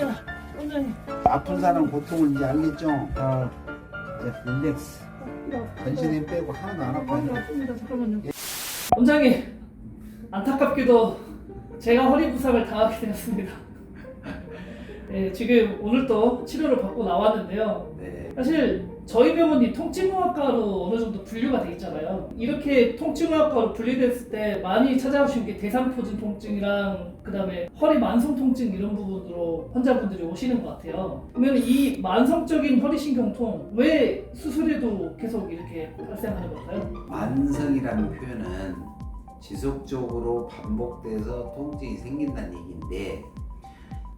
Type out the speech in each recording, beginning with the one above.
야, 원장님. 아픈 사람 고통을 이제 알겠죠? 아, 이제 릴렉스. 전신 힘 빼고 하나도 안 많이 아파요. 아픕니다. 잠깐만요. 원장님, 안타깝게도 제가 허리 부상을 당하게 되었습니다. 네, 지금 오늘 또 치료를 받고 나왔는데요. 네. 사실 저희 병원이 통증의학과로 어느 정도 분류가 돼 있잖아요. 이렇게 통증의학과로 분리됐을 때 많이 찾아오시는 게 대상포진 통증이랑 그다음에 허리 만성 통증 이런 부분으로 환자분들이 오시는 것 같아요. 그러면 이 만성적인 허리신경통 왜 수술에도 계속 이렇게 발생하는 걸까요? 만성이라는 표현은 지속적으로 반복돼서 통증이 생긴다는 얘기인데,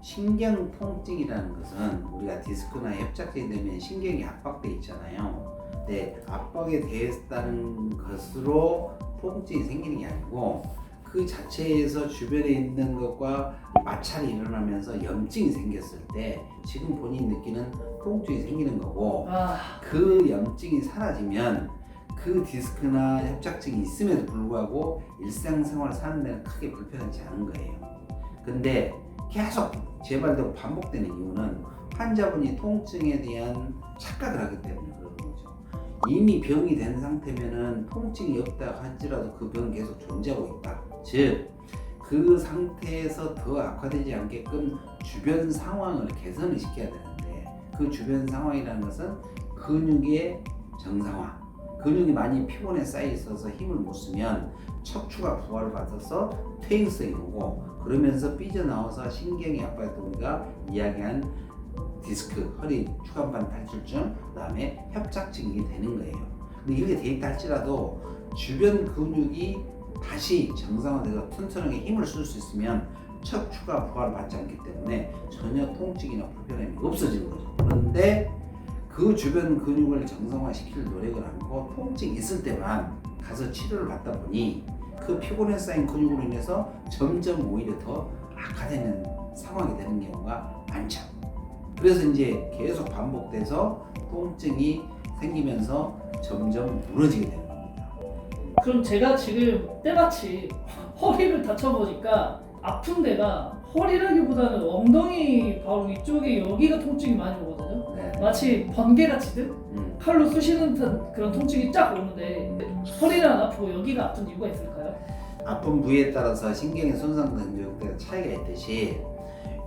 신경 통증이라는 것은 우리가 디스크나 협착증이 되면 신경이 압박돼 있잖아요. 근데 압박에 대했다는 것으로 통증이 생기는 게 아니고, 그 자체에서 주변에 있는 것과 마찰이 일어나면서 염증이 생겼을 때 지금 본인이 느끼는 통증이 생기는 거고, 그 염증이 사라지면 그 디스크나 협착증이 있음에도 불구하고 일상생활을 사는 데는 크게 불편하지 않은 거예요. 근데 계속 재발되고 반복되는 이유는 환자분이 통증에 대한 착각을 하기 때문에 그런 거죠. 이미 병이 된 상태면은 통증이 없다 할지라도 그 병은 계속 존재하고 있다. 즉, 그 상태에서 더 악화되지 않게끔 주변 상황을 개선을 시켜야 되는데, 그 주변 상황이라는 것은 근육의 정상화. 근육이 많이 피곤에 쌓여 있어서 힘을 못 쓰면 척추가 부하를 받아서 퇴행성이 오고, 그러면서 삐져나와서 신경이 압박해서 우리가 이야기한 디스크, 허리 추간판 탈출증, 그 다음에 협착증이 되는 거예요. 근데 이렇게 돼 있다 할지라도 주변 근육이 다시 정상화돼서 튼튼하게 힘을 쓸 수 있으면 척추가 부하를 받지 않기 때문에 전혀 통증이나 불편함이 없어지는 거죠. 그런데 그 주변 근육을 정상화시킬 노력을 않고 통증이 있을 때만 가서 치료를 받다 보니 그 피곤에 쌓인 근육으로 인해서 점점 오히려 더 악화되는 상황이 되는 경우가 많죠. 그래서 이제 계속 반복돼서 통증이 생기면서 점점 무너지게 되는 겁니다. 그럼 제가 지금 때마치 허리를 다쳐보니까 아픈 데가 허리라기보다는 엉덩이 바로 이쪽에 여기가 통증이 많이 오거든요. 네. 마치 번개가 치듯 칼로 쑤시는 듯한 그런 통증이 쫙 오는데 허리는 안 아프고 여기가 아픈 이유가 있을까요? 아픈 부위에 따라서 신경의 손상된 정도가 차이가 있듯이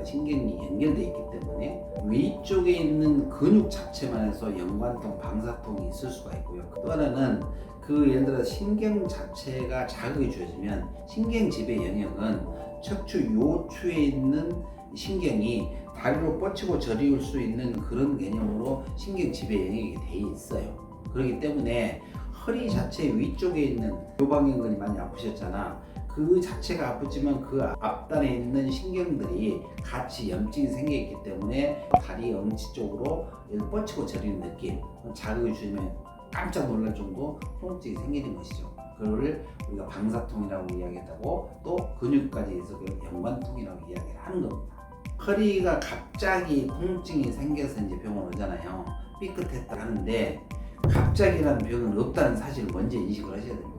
신경이 연결되어 있기 때문에 위쪽에 있는 근육 자체만 해서 연관통, 방사통이 있을 수가 있고요. 또 하나는 그 예를 들어 신경 자체가 자극이 주어지면 신경지배 영역은 척추 요추에 있는 신경이 다리로 뻗치고 저리울 수 있는 그런 개념으로 신경지배 영역이 돼 있어요. 그렇기 때문에 허리 자체 위쪽에 있는 요방연근이 많이 아프셨잖아. 그 자체가 아프지만 그 앞단에 있는 신경들이 같이 염증이 생겨있기 때문에 다리 엉치 쪽으로 뻗치고 저리는 느낌, 자극을 주면 깜짝 놀랄 정도 통증이 생기는 것이죠. 그거를 우리가 방사통이라고 이야기하고 또 근육까지 해서 연관통이라고 이야기를 하는 겁니다. 허리가 갑자기 통증이 생겨서 이제 병원 오잖아요. 삐끗했다 하는데 갑자기라는 병은 없다는 사실을 먼저 인식을 하셔야 됩니다.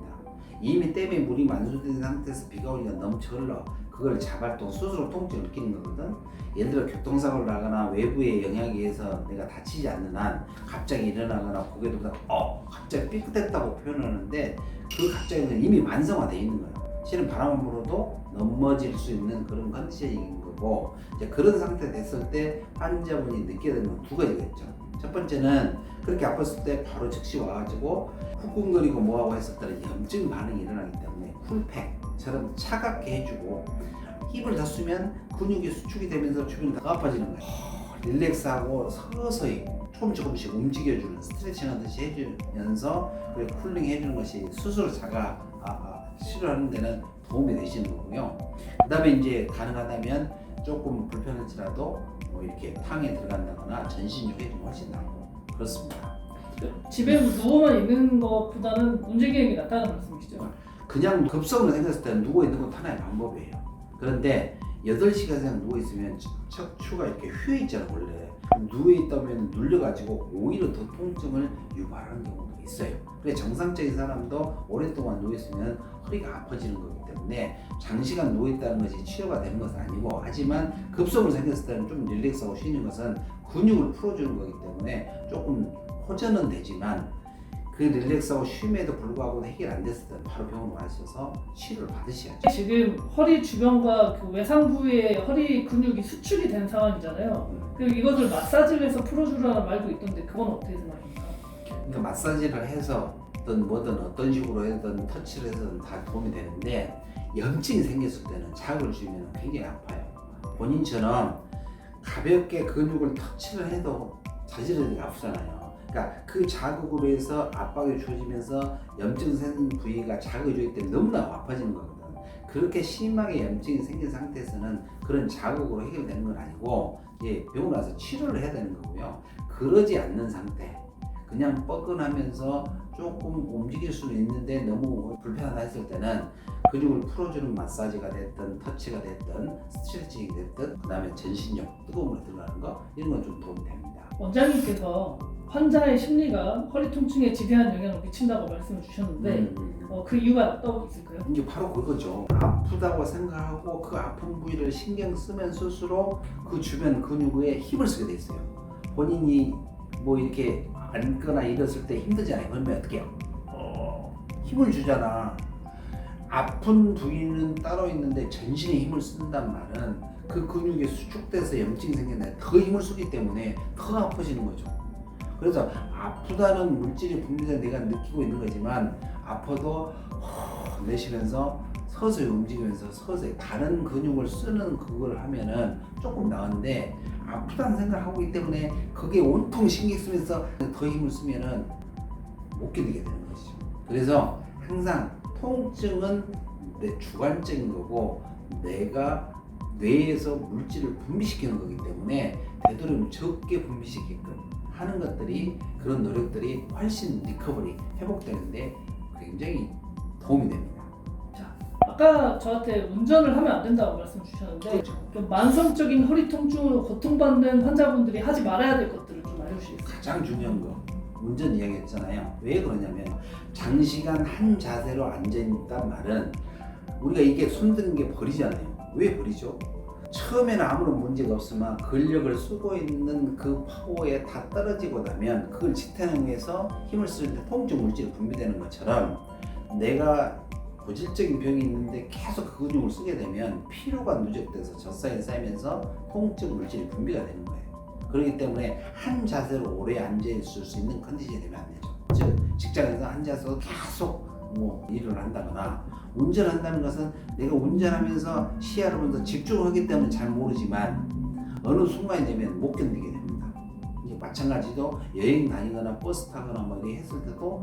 이미 댐에 물이 만수된 상태에서 비가 오니까 넘쳐 흘러 그걸 자발통, 스스로 통증을 느끼는 거거든. 예를 들어 교통사고를 나거나 외부의 영향에 의해서 내가 다치지 않는 한 갑자기 일어나거나 고개 들다 갑자기 삐끗했다고 표현하는데, 그 갑자기는 이미 만성화되어 있는 거예요. 실은 바람만 불어도 넘어질 수 있는 그런 컨디션인 거고, 이제 그런 상태 됐을 때 환자분이 느끼게 되는 건 두 가지가 있죠. 첫 번째는 그렇게 아팠을 때 바로 즉시 와가지고 쿵쿵거리고 뭐하고 했을 때는 염증 반응이 일어나기 때문에 쿨팩처럼 차갑게 해주고, 힘을 더 쓰면 근육이 수축이 되면서 주변이 더 아파지는 거예요. 릴렉스하고 서서히 조금씩 움직여주는, 스트레칭 하듯이 해주면서 쿨링 해주는 것이 스스로 자가 치료하는 데는 도움이 되시는 거고요. 그 다음에 이제 가능하다면 조금 불편할지라도 뭐 이렇게 탕에 들어간다거나 전신욕 해주면 훨씬 낫고 그렇습니다. 집에 누워만 있는 것보다는 움직이는 게 낫다는 말씀이시죠? 그냥 급성으로 생겼을 때는 누워있는 것도 하나의 방법이에요. 그런데 8시간 이상 누워있으면 척추가 이렇게 휘어있잖아 원래. 누워있다면 눌려가지고 오히려 더 통증을 유발하는 경우도 있어요. 그래서 정상적인 사람도 오랫동안 누워있으면 허리가 아파지는 거기 때문에 때문에 장시간 누워있다는 것이 치료가 되는 것은 아니고, 하지만 급속으로 생겼을 때는 좀 릴렉스하고 쉬는 것은 근육을 풀어주는 거기 때문에 조금 호전은 되지만, 그 릴렉스하고 쉼에도 불구하고 해결 안 됐을 때는 바로 병원으로 가셔서 치료를 받으셔야죠. 지금 허리 주변과 그 외상 부위에 허리 근육이 수축이 된 상황이잖아요. 그리고 이것을 마사지를 해서 풀어주라는 말도 있던데 그건 어떻게 생각합니까? 그러니까 마사지를 해서 뭐든 어떤 식으로 해든 터치를 해서든 다 도움이 되는데, 염증이 생겼을 때는 자극을 주면 굉장히 아파요. 본인처럼 가볍게 근육을 터치를 해도 자지러지게 아프잖아요. 그러니까 그 자극으로 해서 압박이 주어지면서 염증 생긴 부위가 자극을 주기 때문에 너무나 아파지는 거거든. 그렇게 심하게 염증이 생긴 상태에서는 그런 자극으로 해결되는 건 아니고, 병원 와서 치료를 해야 되는 거고요. 그러지 않는 상태, 그냥 뻐근하면서 조금 움직일 수는 있는데 너무 불편하다 했을 때는 근육을 풀어주는 마사지가 됐든 터치가 됐든 스트레칭이 됐든, 그 다음에 전신력, 뜨거운 물에 들어가는 거, 이런 건 좀 도움이 됩니다. 원장님께서 환자의 심리가 허리 통증에 지대한 영향을 미친다고 말씀을 주셨는데 그 이유가 또 있을까요? 이게 바로 그거죠. 아프다고 생각하고 그 아픈 부위를 신경 쓰면 쓸수록 그 주변 근육에 힘을 쓰게 돼 있어요. 본인이 뭐 이렇게 앉거나 일었을 때 힘들잖아요. 그러면 어떻게 해요? 힘을 주잖아. 아픈 부위는 따로 있는데 전신에 힘을 쓴단 말은 그 근육이 수축돼서 염증이 생긴다. 더 힘을 쓰기 때문에 더 아파지는 거죠. 그래서 아프다는 물질이 분비돼서 내가 느끼고 있는 거지만, 아파도 내쉬면서 서서히 움직이면서 서서히 다른 근육을 쓰는 그걸 하면은 조금 나은데, 아프다는 생각을 하고 있기 때문에 거기에 온통 신경 쓰면서 더 힘을 쓰면은 못 견디게 되는 것이죠. 그래서 항상 통증은 내 주관적인 거고, 내가 뇌에서 물질을 분비시키는 거기 때문에 되도록 적게 분비시키게끔 하는 것들이, 그런 노력들이 훨씬 리커버리, 회복되는데 굉장히 도움이 됩니다. 자, 아까 저한테 운전을 하면 안 된다고 말씀 주셨는데 그렇죠. 좀 만성적인 허리 통증으로 고통받는 환자분들이 하지 말아야 될 것들을 좀 알려주시겠어요? 가장 중요한 거, 운전 이야기했잖아요. 왜 그러냐면, 장시간 한 자세로 앉아있단 말은 우리가 이게 손드는 게 버리잖아요. 왜 버리죠? 처음에는 아무런 문제가 없으면 근력을 쓰고 있는 그 파워에 다 떨어지고 나면 그걸 지탱해서 힘을 쓸 때 통증 물질이 분비되는 것처럼, 내가 고질적인 병이 있는데 계속 그 근육을 쓰게 되면 피로가 누적돼서 젖살이 쌓이면서 통증 물질이 분비가 되는 거예요. 그렇기 때문에 한 자세로 오래 앉아 있을 수 있는 컨디션이 되면 안 되죠. 즉 직장에서 앉아서 계속 뭐 일을 한다거나, 운전한다는 것은 내가 운전하면서 시야를 보면서 집중하기 때문에 잘 모르지만 어느 순간이 되면 못 견디게 됩니다. 이제 마찬가지로 여행 다니거나 버스 타거나 뭐 이렇게 했을 때도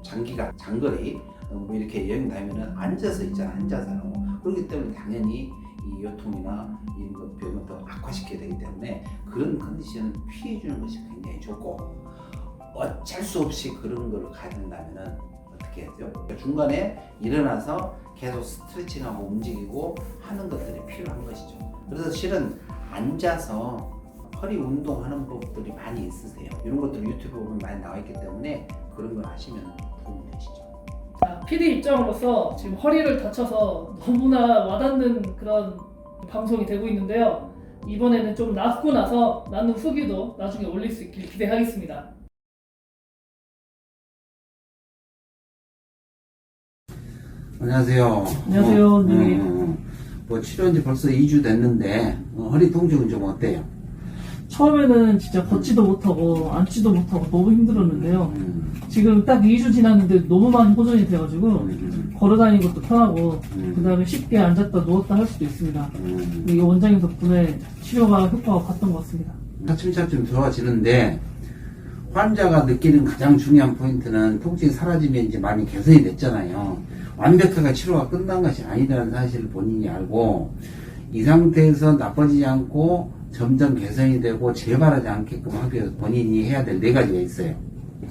장기간, 장거리 뭐 이렇게 여행 다니면은 앉아서 있잖아, 앉아서요. 그렇기 때문에 당연히 이 요통이나 이런 것 병을 더 악화시켜야 되기 때문에 그런 컨디션을 피해주는 것이 굉장히 좋고, 어쩔 수 없이 그런 걸 가야 된다면은 어떻게 해야죠? 중간에 일어나서 계속 스트레칭하고 움직이고 하는 것들이 필요한 것이죠. 그래서 실은 앉아서 허리 운동하는 법들이 많이 있으세요. 이런 것들 유튜브에 보면 많이 나와 있기 때문에 그런 걸 하시면 도움이 되시죠. 자, PD 입장으로서 지금 허리를 다쳐서 너무나 와닿는 그런 방송이 되고 있는데요. 이번에는 좀 낫고 나서 나는 후기도 나중에 올릴 수 있길 기대하겠습니다. 안녕하세요. 안녕하세요. 네. 뭐 치료한 지 벌써 2주 됐는데 허리 통증은 좀 어때요? 처음에는 진짜 걷지도 못하고 앉지도 못하고 너무 힘들었는데요. 지금 딱 2주 지났는데 너무 많이 호전이 돼가지고 걸어다니는 것도 편하고 그 다음에 쉽게 앉았다 누웠다 할 수도 있습니다. 이 원장님 덕분에 치료가 효과가 봤던 것 같습니다. 차츰차츰 좋아지는데, 환자가 느끼는 가장 중요한 포인트는 통증이 사라지면 이제 많이 개선이 됐잖아요. 완벽하게 치료가 끝난 것이 아니라는 사실을 본인이 알고, 이 상태에서 나빠지지 않고 점점 개선이 되고 재발하지 않게끔 하기 위해서 본인이 해야 될 4가지가 있어요.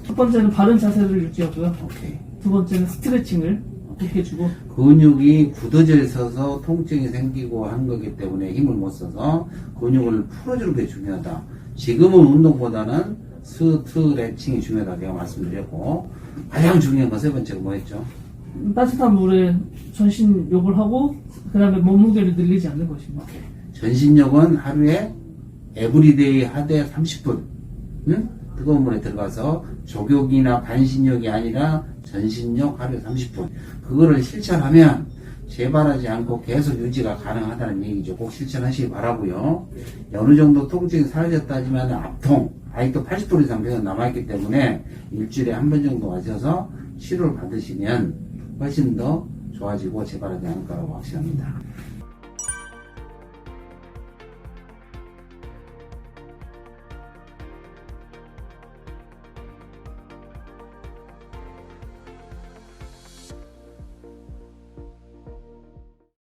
첫 번째는 바른 자세를 유지하고요. 오케이. 두 번째는 스트레칭을 해주고, 근육이 굳어져 있어서 통증이 생기고 하는 거기 때문에 힘을 못 써서 근육을 풀어주는 게 중요하다. 지금은 운동보다는 스트레칭이 중요하다고 제가 말씀드렸고, 가장 중요한 건 3번째가 뭐였죠? 따뜻한 물에 전신욕을 하고 그 다음에 몸무게를 늘리지 않는 것입니다. 전신욕은 하루에 에브리데이 하되 30분 응? 뜨거운 물에 들어가서 족욕이나 반신욕이 아니라 전신욕 하루에 30분 그거를 실천하면 재발하지 않고 계속 유지가 가능하다는 얘기죠. 꼭 실천하시기 바라고요. 어느 정도 통증이 사라졌다 하지만 앞통 아직도 80% 이상 계속 남아있기 때문에 일주일에 한 번 정도 와셔서 치료를 받으시면 훨씬 더 좋아지고 재발하지 않을 거라고 확신합니다.